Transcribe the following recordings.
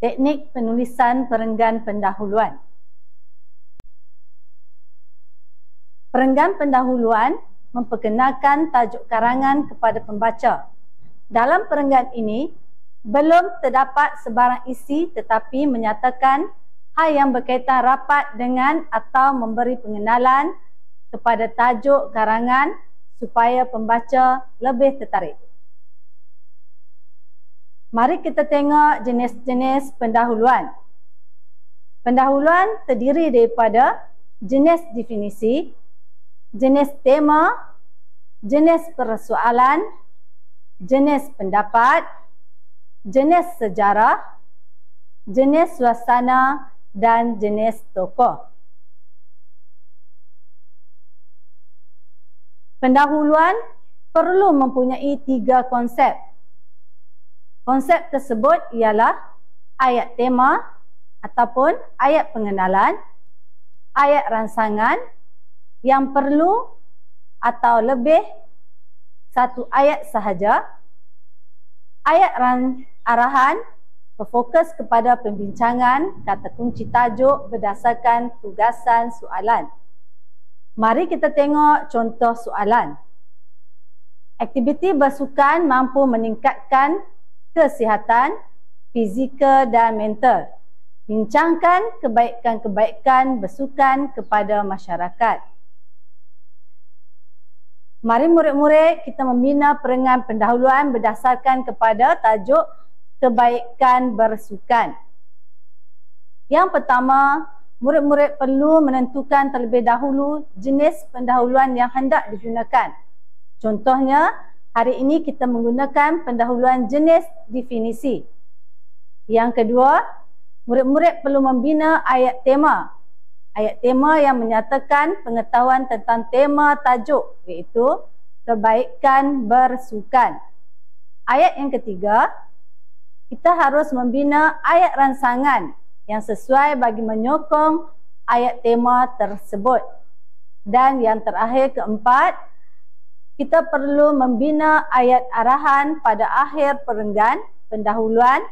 Teknik penulisan perenggan pendahuluan. Perenggan pendahuluan memperkenalkan tajuk karangan kepada pembaca. Dalam perenggan ini, belum terdapat sebarang isi tetapi menyatakan hal yang berkaitan rapat dengan atau memberi pengenalan kepada tajuk karangan supaya pembaca lebih tertarik. Mari kita tengok jenis-jenis pendahuluan. Pendahuluan terdiri daripada jenis definisi, jenis tema, jenis persoalan, jenis pendapat, jenis sejarah, jenis suasana dan jenis tokoh. Pendahuluan perlu mempunyai 3 konsep. Konsep tersebut ialah ayat tema ataupun ayat pengenalan, ayat rangsangan yang perlu atau lebih 1 ayat sahaja, ayat arahan berfokus kepada pembincangan kata kunci tajuk berdasarkan tugasan soalan. Mari kita tengok contoh soalan. Aktiviti bersukan mampu meningkatkan kesihatan fizikal dan mental. Bincangkan kebaikan-kebaikan bersukan kepada masyarakat. Mari murid-murid kita membina perenggan pendahuluan berdasarkan kepada tajuk kebaikan bersukan. Yang pertama, murid-murid perlu menentukan terlebih dahulu jenis pendahuluan yang hendak digunakan. Contohnya, hari ini kita menggunakan pendahuluan jenis definisi. Yang kedua, murid-murid perlu membina ayat tema. Ayat tema yang menyatakan pengetahuan tentang tema tajuk, iaitu kebaikan bersukan. Ayat yang ketiga, kita harus membina ayat rangsangan yang sesuai bagi menyokong ayat tema tersebut. Dan yang terakhir, keempat, kita perlu membina ayat arahan pada akhir perenggan pendahuluan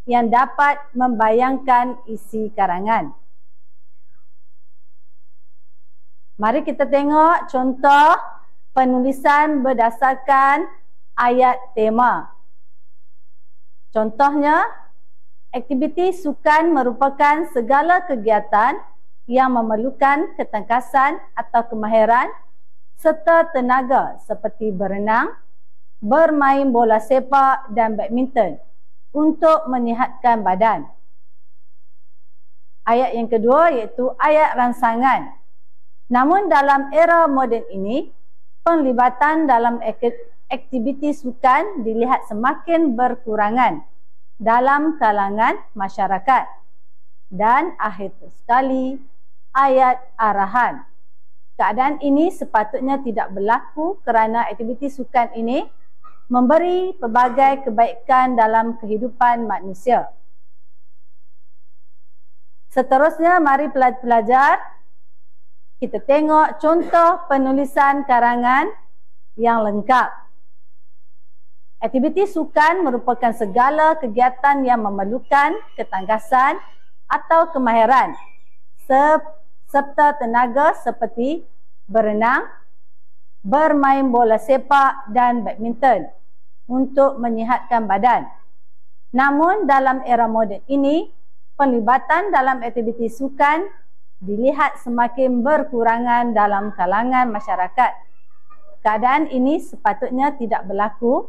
yang dapat membayangkan isi karangan. Mari kita tengok contoh penulisan berdasarkan ayat tema. Contohnya, aktiviti sukan merupakan segala kegiatan yang memerlukan ketangkasan atau kemahiran serta tenaga seperti berenang, bermain bola sepak dan badminton untuk menyihatkan badan. Ayat yang kedua iaitu ayat rangsangan. Namun dalam era moden ini, penglibatan dalam aktiviti sukan dilihat semakin berkurangan dalam kalangan masyarakat. Dan akhir sekali, ayat arahan. Keadaan ini sepatutnya tidak berlaku kerana aktiviti sukan ini memberi pelbagai kebaikan dalam kehidupan manusia. Seterusnya, mari pelajar kita tengok contoh penulisan karangan yang lengkap. Aktiviti sukan merupakan segala kegiatan yang memerlukan ketangkasan atau kemahiran serta tenaga seperti berenang, bermain bola sepak dan badminton untuk menyihatkan badan. Namun dalam era moden ini, penglibatan dalam aktiviti sukan dilihat semakin berkurangan dalam kalangan masyarakat. Keadaan ini sepatutnya tidak berlaku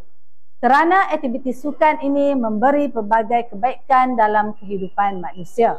kerana aktiviti sukan ini memberi pelbagai kebaikan dalam kehidupan manusia.